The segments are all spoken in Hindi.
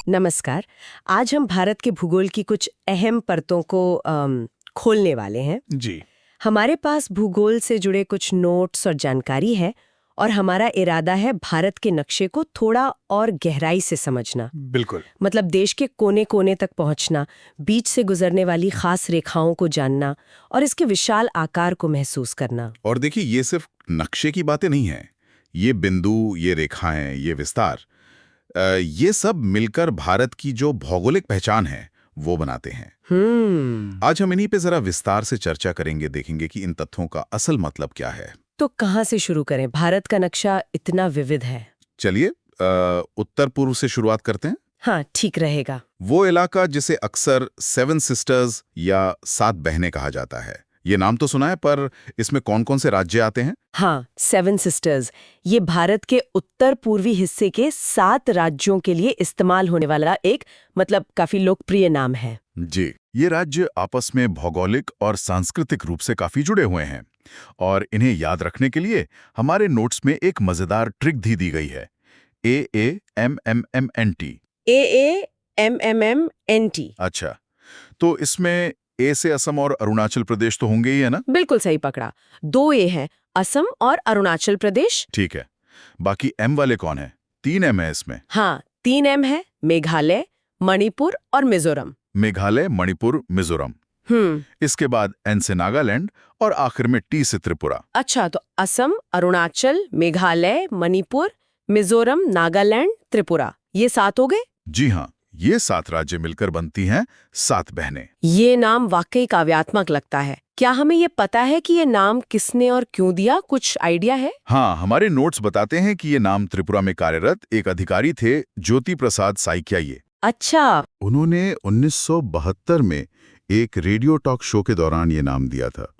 नमस्कार। आज हम भारत के भूगोल की कुछ अहम परतों को खोलने वाले हैं। जी। हमारे पास भूगोल से जुड़े कुछ नोट्स और जानकारी है और हमारा इरादा है भारत के नक्शे को थोड़ा और गहराई से समझना। बिल्कुल। मतलब देश के कोने-कोने तक पहुंचना, बीच से गुजरने वाली खास रेखाओं को जानना और इसके विशाल आकार को महसूस करना। और देखिए, ये सिर्फ नक्शे की बातें नहीं हैं। ये बिंदु, ये रेखाएं, ये विस्तार, ये सब मिलकर भारत की जो भौगोलिक पहचान है वो बनाते हैं। आज हम इन्हीं पे जरा विस्तार से चर्चा करेंगे, देखेंगे कि इन तथ्यों का असल मतलब क्या है। तो कहाँ से शुरू करें? भारत का नक्शा इतना विविध है। चलिए, उत्तर पूर्व से शुरुआत करते हैं। हाँ, ठीक रहेगा। वो इलाका जिसे अक्सर 7 सिस्टर्स या 7 बहनें कहा जाता है। ये नाम तो सुना है, पर इसमें कौन कौन से राज्य आते हैं? हाँ, 7 सिस्टर्स ये भारत के उत्तर पूर्वी हिस्से के 7 राज्यों के लिए इस्तेमाल होने वाला एक काफी लोकप्रिय नाम है। जी, ये राज्य आपस में भौगोलिक और सांस्कृतिक रूप से काफी जुड़े हुए हैं और इन्हें याद रखने के लिए हमारे नोट्स में एक मजेदार ट्रिक भी दी गई है। AAMMMNT। AAMMMNT। अच्छा, तो इसमें ए से असम और अरुणाचल प्रदेश तो होंगे ही, है ना? बिल्कुल सही पकड़ा। 2 ए हैं, असम और अरुणाचल प्रदेश। ठीक है। बाकी एम वाले कौन है? 3 एम है इसमें। हाँ, 3 एम है, मेघालय, मणिपुर और मिजोरम। मेघालय, मणिपुर, मिजोरम। इसके बाद एन से नागालैंड और आखिर में टी से त्रिपुरा। अच्छा, तो असम, अरुणाचल, मेघालय, मणिपुर, मिजोरम, नागालैंड, त्रिपुरा, ये 7 हो गए? जी हाँ, ये 7 राज्य मिलकर बनती हैं 7 बहनें। ये नाम वाकई काव्यात्मक लगता है। क्या हमें ये पता है कि ये नाम किसने और क्यों दिया? कुछ आइडिया है? हाँ, हमारे नोट्स बताते हैं कि ये नाम त्रिपुरा में कार्यरत एक अधिकारी थे, ज्योति प्रसाद साइकिया। अच्छा। उन्होंने 1972 में एक रेडियो टॉक शो के दौरान ये नाम दिया था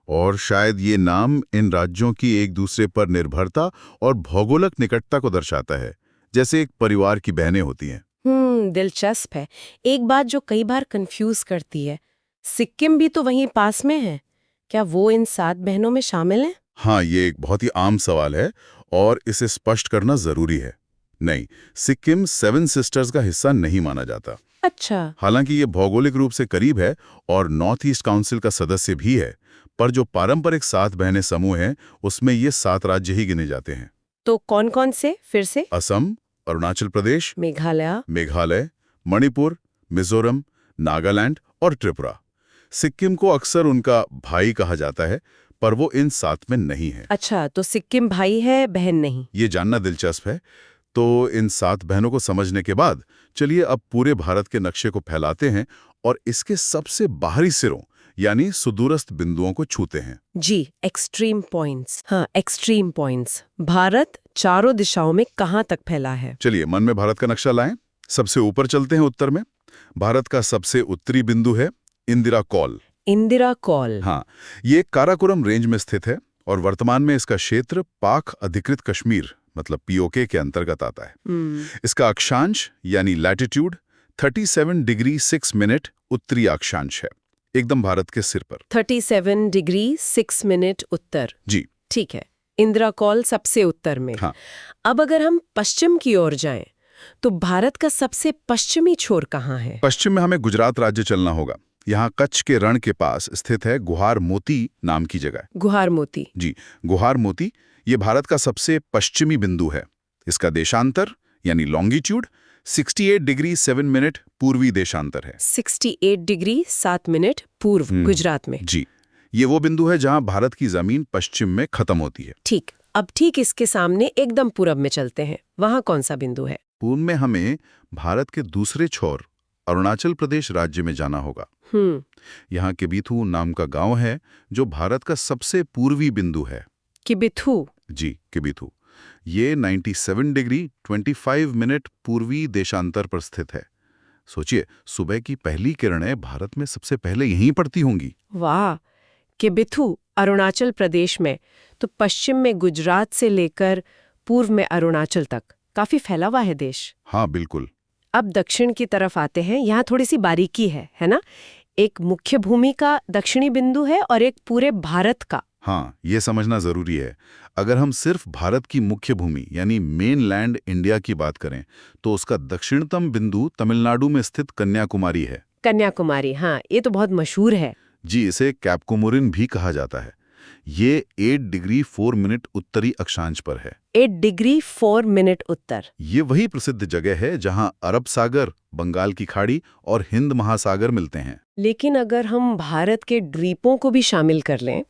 और शायद ये नाम इन राज्यों की एक दूसरे पर निर्भरता और भौगोलिक निकटता को दर्शाता है, जैसे एक परिवार की बहनें होती हैं। दिलचस्प है। एक बात जो कई बार कंफ्यूज करती है, सिक्किम भी तो वहीं पास में है, क्या वो इन 7 बहनों में शामिल है? हाँ, ये एक बहुत ही आम सवाल है और इसे स्पष्ट करना जरूरी है। नहीं, सिक्किम 7 सिस्टर्स का हिस्सा नहीं माना जाता। अच्छा। हालांकि ये भौगोलिक रूप से करीब है और नॉर्थ ईस्ट काउंसिल का सदस्य भी है, पर जो पारंपरिक 7 बहनें समूह हैं, उसमें ये 7 राज्य ही गिने जाते हैं। तो कौन कौन से फिर से? असम, अरुणाचल प्रदेश, मेघालय, मणिपुर, मिजोरम, नागालैंड और त्रिपुरा। सिक्किम को अक्सर उनका भाई कहा जाता है, पर वो इन 7 में नहीं है। अच्छा, तो सिक्किम भाई है, बहन नहीं। ये जानना दिलचस्प है। तो इन 7 बहनों को समझने के बाद चलिए अब पूरे भारत के नक्शे को फैलाते हैं और इसके सबसे बाहरी सिरों यानी सुदूरस्थ बिंदुओं को छूते हैं। जी, एक्सट्रीम पॉइंट्स। हाँ, एक्सट्रीम पॉइंट्स। भारत चारों दिशाओं में कहाँ तक फैला है? चलिए मन में भारत का नक्शा लाएं। सबसे ऊपर चलते हैं, उत्तर में। भारत का सबसे उत्तरी बिंदु है इंदिरा कौल। इंदिरा कौल। हाँ, ये काराकोरम रेंज में स्थित है और वर्तमान में इसका क्षेत्र पाक अधिकृत कश्मीर POK के अंतर्गत आता है। इसका अक्षांश यानी लैटिट्यूड 37 डिग्री 6 मिनट उत्तरी अक्षांश है, एकदम भारत के सिर पर। 37 डिग्री 6 मिनट उत्तर। जी ठीक है, इंदिरा कौल सबसे उत्तर में। हाँ। अब अगर हम पश्चिम की ओर जाएं, तो भारत का सबसे पश्चिमी छोर कहाँ है? पश्चिम में हमें गुजरात राज्य चलना होगा। यहाँ कच्छ के रण के पास स्थित है गुहार मोती नाम की जगह। गुहार मोती। जी, गुहार मोती ये भारत का सबसे पश्चिमी बिंदु है। इसका देशांतर यानी लॉन्गिट्यूड 68 डिग्री 7 मिनट पूर्वी देशांतर है। 68 डिग्री 7 मिनट पूर्व गुजरात में। जी, ये वो बिंदु है जहां भारत की जमीन पश्चिम में खत्म होती है। ठीक, अब ठीक इसके सामने एकदम पूरब में चलते हैं। वहां कौन सा बिंदु है? पूर्व में हमें भारत के दूसरे छोर अरुणाचल प्रदेश राज्य में जाना होगा। यहाँ किबिथू नाम का गांव है जो भारत का सबसे पूर्वी बिंदु है। किबिथू? जी, किबिथू। ये 97 डिग्री 25 मिनट पूर्वी देशांतर पर स्थित है। सोचिए, सुबह की पहली किरणें भारत में सबसे पहले यहीं पड़ती होंगी। वाह! किबिथू अरुणाचल प्रदेश में, तो पश्चिम में गुजरात से लेकर पूर्व में अरुणाचल तक काफी फैला हुआ है देश। हाँ, बिल्कुल। अब दक्षिण की तरफ आते हैं। यहाँ थोड़ी सी बारीकी है ना? एक मुख्य भूमि का दक्षिणी बिंदु है और एक पूरे भारत का। हाँ, ये समझना जरूरी है। अगर हम सिर्फ भारत की मुख्य भूमि यानी मेनलैंड इंडिया की बात करें तो उसका दक्षिणतम बिंदु तमिलनाडु में स्थित कन्याकुमारी है। कन्याकुमारी, हाँ, ये तो बहुत मशहूर है। जी, इसे कैपकोमुरिन भी कहा जाता है। ये 8 डिग्री 4 मिनट उत्तरी अक्षांश पर है। 8 डिग्री 4 मिनट उत्तर। ये वही प्रसिद्ध जगह है जहां अरब सागर, बंगाल की खाड़ी और हिंद महासागर मिलते हैं। लेकिन अगर हम भारत के द्वीपों को भी शामिल कर लें,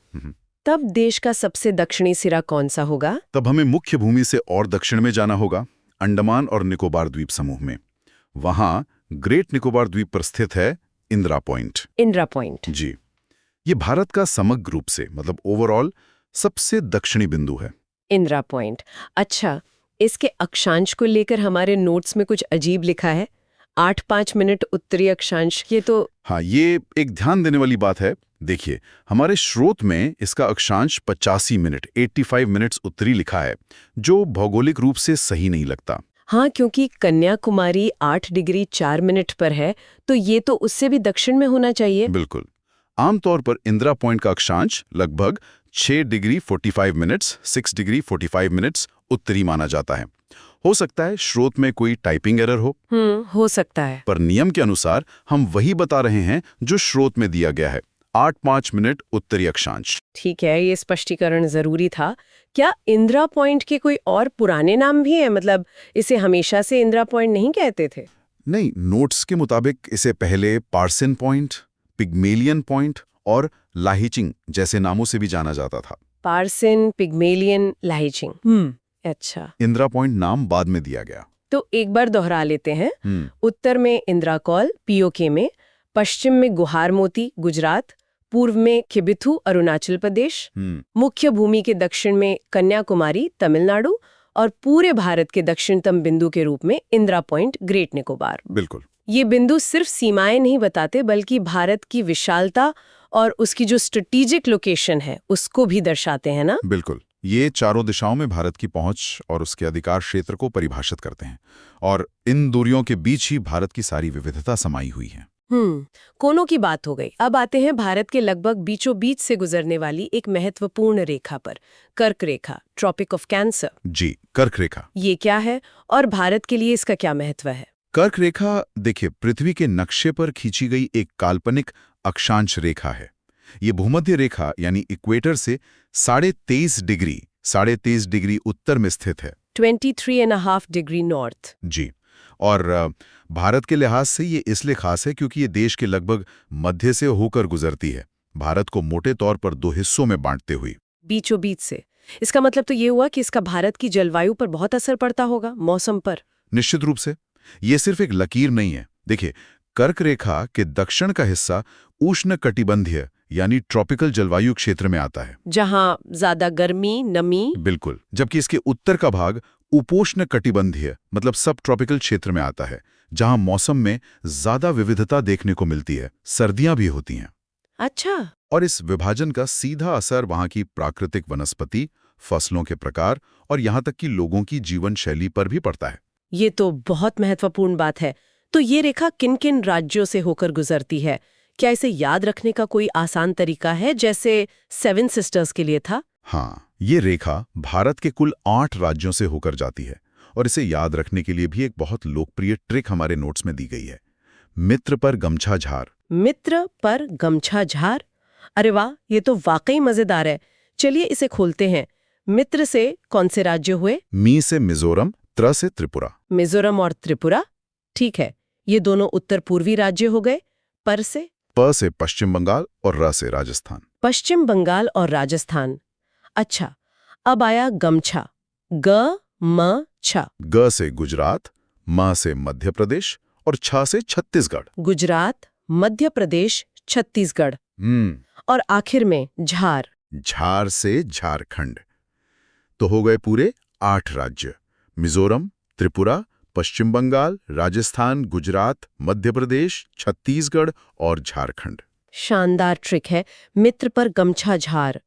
तब देश का सबसे दक्षिणी सिरा कौन सा होगा? तब हमें मुख्य भूमि से और दक्षिण में जाना होगा, अंडमान और निकोबार द्वीप समूह में। वहां ग्रेट निकोबार द्वीप पर स्थित है इंदिरा पॉइंट। इंदिरा पॉइंट। जी, ये भारत का समग्र रूप से मतलब ओवरऑल सबसे दक्षिणी बिंदु है। इंदिरा पॉइंट। अच्छा, इसके अक्षांश को लेकर हमारे नोट्स में कुछ अजीब लिखा है। 8-5 मिनट उत्तरी अक्षांश। ये तो हाँ, ये एक ध्यान देने वाली बात है। देखिए, हमारे स्रोत में इसका अक्षांश 85 मिनट 85 मिनट्स उत्तरी लिखा है, जो भौगोलिक रूप से सही नहीं लगता। हाँ, क्योंकि कन्याकुमारी 8 डिग्री 4 मिनट पर है, तो ये तो उससे भी दक्षिण में होना चाहिए। बिल्कुल। आमतौर पर इंदिरा पॉइंट का अक्षांश लगभग 6 डिग्री 45 मिनट्स 6 डिग्री 45 मिनट्स उत्तरी माना जाता है। हो सकता है स्रोत में कोई टाइपिंग एरर हो सकता है। पर नियम के अनुसार हम वही बता रहे हैं जो स्रोत में दिया गया है, 8-5 मिनट उत्तरी अक्षांश। ठीक है, ये स्पष्टीकरण जरूरी था। क्या इंदिरा पॉइंट के कोई और पुराने नाम भी हैं? मतलब इसे हमेशा से इंदिरा पॉइंट नहीं कहते थे? नहीं, नोट्स के मुताबिक इसे पहले पार्सन पॉइंट, पिग्मेलियन पॉइंट और लाहिचिंग जैसे नामों से भी जाना जाता था। पार्सन, पिग्मेलियन, लाहिचिंग। अच्छा, इंदिरा पॉइंट नाम बाद में दिया गया। तो एक बार दोहरा लेते हैं। उत्तर में इंदिरा कौल पीओके में, पश्चिम में गुहार मोती गुजरात, पूर्व में किबिथु अरुणाचल प्रदेश, मुख्य भूमि के दक्षिण में कन्याकुमारी तमिलनाडु और पूरे भारत के दक्षिणतम बिंदु के रूप में इंदिरा पॉइंट ग्रेट निकोबार। बिल्कुल। ये बिंदु सिर्फ सीमाएं नहीं बताते बल्कि भारत की विशालता और उसकी जो स्ट्रेटेजिक लोकेशन है उसको भी दर्शाते हैं ना? बिल्कुल। ये चारों दिशाओं में भारत की पहुंच और उसके अधिकार क्षेत्र को परिभाषित करते हैं, और इन दूरियों के बीच ही भारत की सारी विविधता समाई हुई है। कोनों की बात हो गई। अब आते हैं भारत के लगभग बीचों बीच से गुजरने वाली एक महत्वपूर्ण रेखा पर, कर्क रेखा, ट्रॉपिक ऑफ कैंसर। जी, कर्क रेखा। ये क्या है और भारत के लिए इसका क्या महत्व है? कर्क रेखा, देखिए, पृथ्वी के नक्शे पर खींची गई एक काल्पनिक अक्षांश रेखा है। ये भूमध्य रेखा यानी इक्वेटर से 23.5 डिग्री उत्तर में स्थित है। 23.5 डिग्री नॉर्थ। जी, और भारत के लिहाज से ये इसलिए खास है क्योंकि ये देश के लगभग मध्य से होकर गुजरती है, भारत को मोटे तौर पर 2 हिस्सों में बांटते हुए। बीचों बीच से। इसका मतलब तो ये हुआ कि इसका भारत की जलवायु पर बहुत असर पड़ता होगा, मौसम पर। निश्चित रूप से। ये सिर्फ एक लकीर नहीं है। देखिए, कर्क रेखा के दक्षिण का हिस्सा उष्णकटिबंधीय यानी ट्रॉपिकल जलवायु क्षेत्र में आता है, जहां ज्यादा गर्मी, नमी। बिल्कुल। जबकि इसके उत्तर का भाग उपोष्ण कटिबंधीय मतलब सब ट्रॉपिकल क्षेत्र में आता है, जहां मौसम में ज्यादा विविधता देखने को मिलती है, सर्दियां भी होती हैं। अच्छा। और इस विभाजन का सीधा असर वहां की प्राकृतिक वनस्पति, फसलों के प्रकार और यहां तक कि लोगों की जीवन शैली पर भी पड़ता है। ये तो बहुत महत्वपूर्ण बात है। तो ये रेखा किन किन राज्यों से होकर गुजरती है? क्या इसे याद रखने का कोई आसान तरीका है, जैसे 7 सिस्टर्स के लिए था? हाँ, ये रेखा भारत के कुल 8 राज्यों से होकर जाती है, और इसे याद रखने के लिए भी एक बहुत लोकप्रिय ट्रिक हमारे नोट्स में दी गई है, मित्र पर गमछा झार। मित्र पर गमछा झार? अरे वाह, ये तो वाकई मजेदार है। चलिए इसे खोलते हैं। मित्र से कौन से राज्य हुए? मी से मिजोरम, त्र से त्रिपुरा। मिजोरम और त्रिपुरा, ठीक है, ये दोनों उत्तर पूर्वी राज्य हो गए। पर से? प से पश्चिम बंगाल और र से राजस्थान। पश्चिम बंगाल और राजस्थान। अच्छा, अब आया गमछा, ग म छ। ग से गुजरात, म से मध्य प्रदेश और छ से छत्तीसगढ़। गुजरात, मध्य प्रदेश, छत्तीसगढ़। और आखिर में झार। झार से झारखंड। तो हो गए पूरे 8 राज्य, मिजोरम, त्रिपुरा, पश्चिम बंगाल, राजस्थान, गुजरात, मध्य प्रदेश, छत्तीसगढ़ और झारखंड। शानदार ट्रिक है, मित्र पर गमछा झार।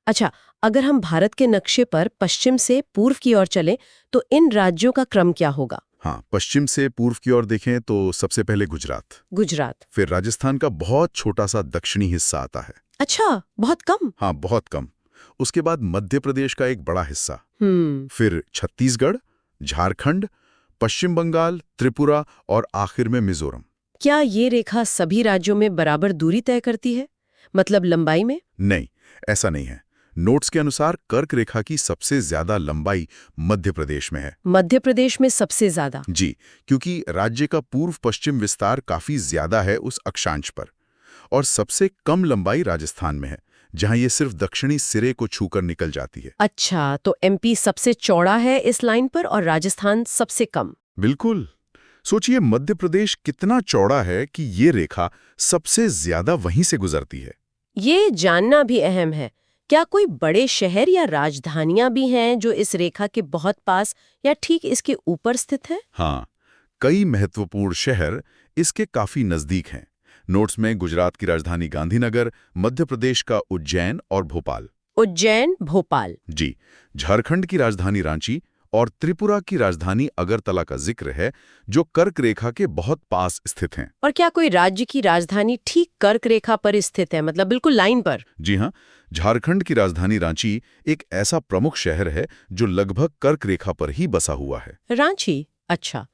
अच्छा, अगर हम भारत के नक्शे पर पश्चिम से पूर्व की ओर चलें तो इन राज्यों का क्रम क्या होगा? हाँ, पश्चिम से पूर्व की ओर देखें तो सबसे पहले गुजरात, फिर राजस्थान का बहुत छोटा सा दक्षिणी हिस्सा आता है। अच्छा, बहुत कम? हाँ, बहुत कम। उसके बाद मध्य प्रदेश का एक बड़ा हिस्सा, फिर छत्तीसगढ़, झारखंड, पश्चिम बंगाल, त्रिपुरा और आखिर में मिजोरम। क्या ये रेखा सभी राज्यों में बराबर दूरी तय करती है, मतलब लंबाई में? नहीं, ऐसा नहीं है। नोट्स के अनुसार कर्क रेखा की सबसे ज्यादा लंबाई मध्य प्रदेश में है। मध्य प्रदेश में सबसे ज्यादा? जी, क्योंकि राज्य का पूर्व पश्चिम विस्तार काफी ज्यादा है उस अक्षांश पर। और सबसे कम लंबाई राजस्थान में है, जहां ये सिर्फ दक्षिणी सिरे को छूकर निकल जाती है। अच्छा, तो एमपी सबसे चौड़ा है इस लाइन पर और राजस्थान सबसे कम। बिल्कुल। सोचिए मध्य प्रदेश कितना चौड़ा है कि ये रेखा सबसे ज्यादा वहीं से गुजरती है। ये जानना भी अहम है। क्या कोई बड़े शहर या राजधानियां भी हैं जो इस रेखा के बहुत पास या ठीक इसके ऊपर स्थित हैं? हाँ, कई महत्वपूर्ण शहर इसके काफी नजदीक हैं। नोट्स में गुजरात की राजधानी गांधीनगर, मध्य प्रदेश का उज्जैन और भोपाल। उज्जैन, भोपाल। जी, झारखंड की राजधानी रांची और त्रिपुरा की राजधानी अगरतला का जिक्र है, जो कर्क रेखा के बहुत पास स्थित हैं। और क्या कोई राज्य की राजधानी ठीक कर्क रेखा पर स्थित है, मतलब बिल्कुल लाइन पर? जी हाँ, झारखंड की राजधानी रांची एक ऐसा प्रमुख शहर है जो लगभग कर्क रेखा पर ही बसा हुआ है। रांची? अच्छा,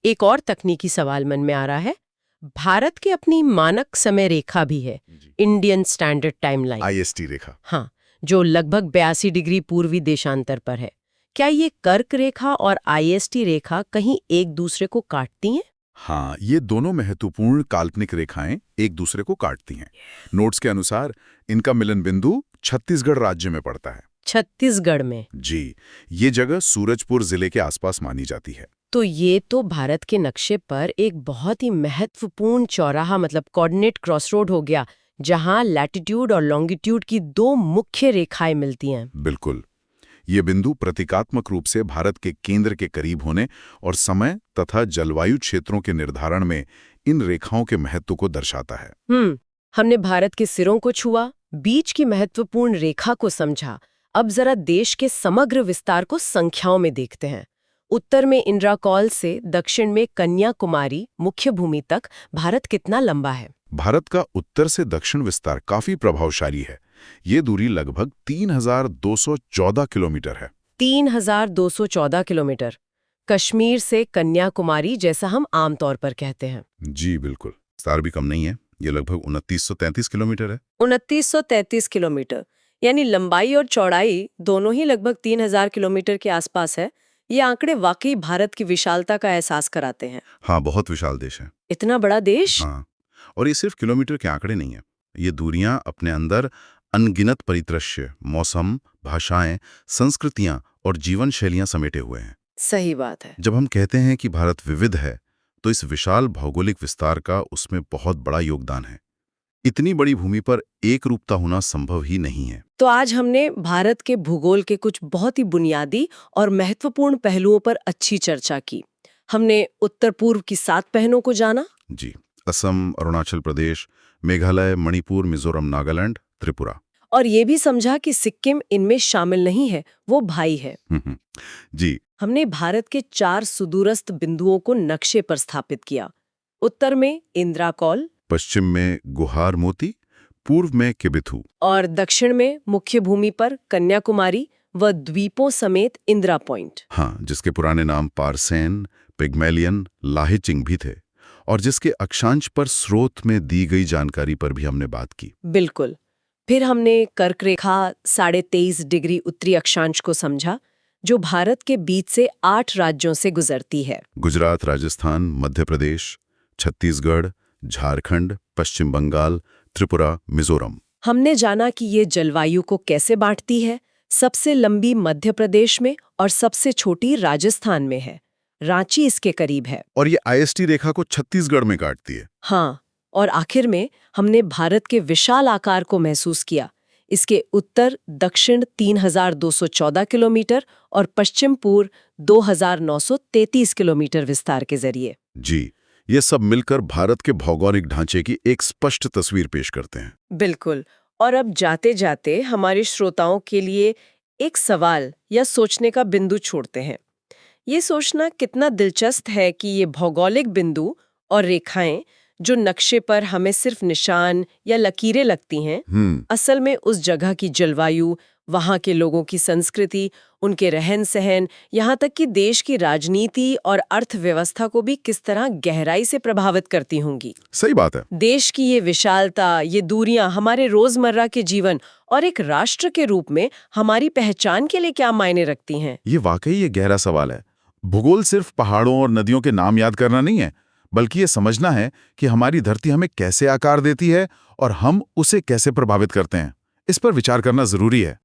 एक और तकनीकी सवाल मन में आ रहा है। भारत की अपनी मानक समय रेखा भी है, Indian standard time line, IST रेखा। हाँ, जो लगभग 82 डिग्री पूर्वी देशांतर पर है। क्या ये कर्क रेखा और IST रेखा कहीं एक दूसरे को काटती हैं? हाँ, ये दोनों महत्वपूर्ण काल्पनिक रेखाएं एक दूसरे को काटती हैं। नोट्स के अनुसार इनका मिलन बिंदु छत्तीसगढ़ राज्य में पड़ता है। छत्तीसगढ़ में? जी, ये जगह सूरजपुर जिले के आसपास मानी जाती है। तो ये तो भारत के नक्शे पर एक बहुत ही महत्वपूर्ण चौराहा, मतलब कोऑर्डिनेट क्रॉसरोड हो गया, जहां लैटिट्यूड और लॉन्गिट्यूड की दो मुख्य रेखाएं मिलती हैं। बिल्कुल। ये बिंदु प्रतीकात्मक रूप से भारत के केंद्र के करीब होने और समय तथा जलवायु क्षेत्रों के निर्धारण में इन रेखाओं के महत्व को दर्शाता है। हमने भारत के सिरों को छुआ, बीच की महत्वपूर्ण रेखा को समझा। अब जरा देश के समग्र विस्तार को संख्याओं में देखते हैं। उत्तर में इंद्राकौल से दक्षिण में कन्याकुमारी मुख्य भूमि तक भारत कितना लंबा है? भारत का उत्तर से दक्षिण विस्तार काफी प्रभावशाली है। ये दूरी लगभग 3214 किलोमीटर है। 3214 किलोमीटर। कश्मीर से कन्याकुमारी, जैसा हम आमतौर पर कहते हैं। जी बिल्कुल, विस्तार भी कम नहीं है। ये लगभग 2933 किलोमीटर है। 2933 किलोमीटर, यानी लंबाई और चौड़ाई दोनों ही लगभग 3000 किलोमीटर के आसपास है। ये आंकड़े वाकई भारत की विशालता का एहसास कराते हैं। हाँ, बहुत विशाल देश है। इतना बड़ा देश? हाँ, और ये सिर्फ किलोमीटर के आंकड़े नहीं है। ये दूरियां अपने अंदर अनगिनत परिदृश्य, मौसम, भाषाएं, संस्कृतियां और जीवन शैलियां समेटे हुए हैं। सही बात है। जब हम कहते हैं कि भारत विविध है, तो इस विशाल भौगोलिक विस्तार का उसमें बहुत बड़ा योगदान है। इतनी बड़ी भूमि पर एक रूपता होना संभव ही नहीं है। तो आज हमने भारत के भूगोल के कुछ बहुत ही बुनियादी और महत्वपूर्ण पहलुओं पर अच्छी चर्चा की। हमने उत्तर पूर्व की 7 पहनों को जाना। जी, असम, अरुणाचल प्रदेश, मेघालय, मणिपुर, मिजोरम, नागालैंड, त्रिपुरा। और ये भी समझा कि सिक्किम इनमें शामिल नहीं है, वो भाई है। जी, हमने भारत के 4 सुदूरस्थ बिंदुओं को नक्शे पर स्थापित किया। उत्तर में इंद्राकौल, पश्चिम में गुहार मोती, पूर्व में किबिथू और दक्षिण में मुख्य भूमि पर कन्याकुमारी व द्वीपों समेत इंदिरा पॉइंट। हाँ, जिसके पुराने नाम पारसेन, पिग्मेलियन, लाहिचिंग भी थे, और जिसके अक्षांश पर स्रोत में दी गई जानकारी पर भी हमने बात की। बिल्कुल। फिर हमने कर्क रेखा 23.5 डिग्री उत्तरी अक्षांश को समझा, जो भारत के बीच से 8 राज्यों से गुजरती है। गुजरात, राजस्थान, मध्य प्रदेश, छत्तीसगढ़, झारखंड, पश्चिम बंगाल, त्रिपुरा, मिजोरम। हमने जाना कि ये जलवायु को कैसे बांटती है। सबसे लंबी मध्य प्रदेश में और सबसे छोटी राजस्थान में है। रांची इसके करीब है। और ये IST रेखा को छत्तीसगढ़ में काटती है। हाँ, और आखिर में हमने भारत के विशाल आकार को महसूस किया। इसके उत्तर दक्षिण 3214 किलोमीटर और पश्चिम पूर्व 2933 किलोमीटर विस्तार के जरिए। जी, ये सब मिलकर भारत के भौगोलिक ढांचे की एक स्पष्ट तस्वीर पेश करते हैं। बिल्कुल। और अब जाते जाते हमारे श्रोताओं के लिए एक सवाल या सोचने का बिंदु छोड़ते हैं। ये सोचना कितना दिलचस्प है कि ये भौगोलिक बिंदु और रेखाएं जो नक्शे पर हमें सिर्फ निशान या लकीरें लगती हैं, असल में उस जगह की जलवायु, वहाँ के लोगों की संस्कृति, उनके रहन सहन, यहाँ तक कि देश की राजनीति और अर्थव्यवस्था को भी किस तरह गहराई से प्रभावित करती होंगी। सही बात है। देश की ये विशालता, ये दूरियां हमारे रोजमर्रा के जीवन और एक राष्ट्र के रूप में हमारी पहचान के लिए क्या मायने रखती हैं? ये वाकई ये गहरा सवाल है। भूगोल सिर्फ पहाड़ों और नदियों के नाम याद करना नहीं है, बल्कि ये समझना है कि हमारी धरती हमें कैसे आकार देती है और हम उसे कैसे प्रभावित करते हैं। इस पर विचार करना जरूरी है।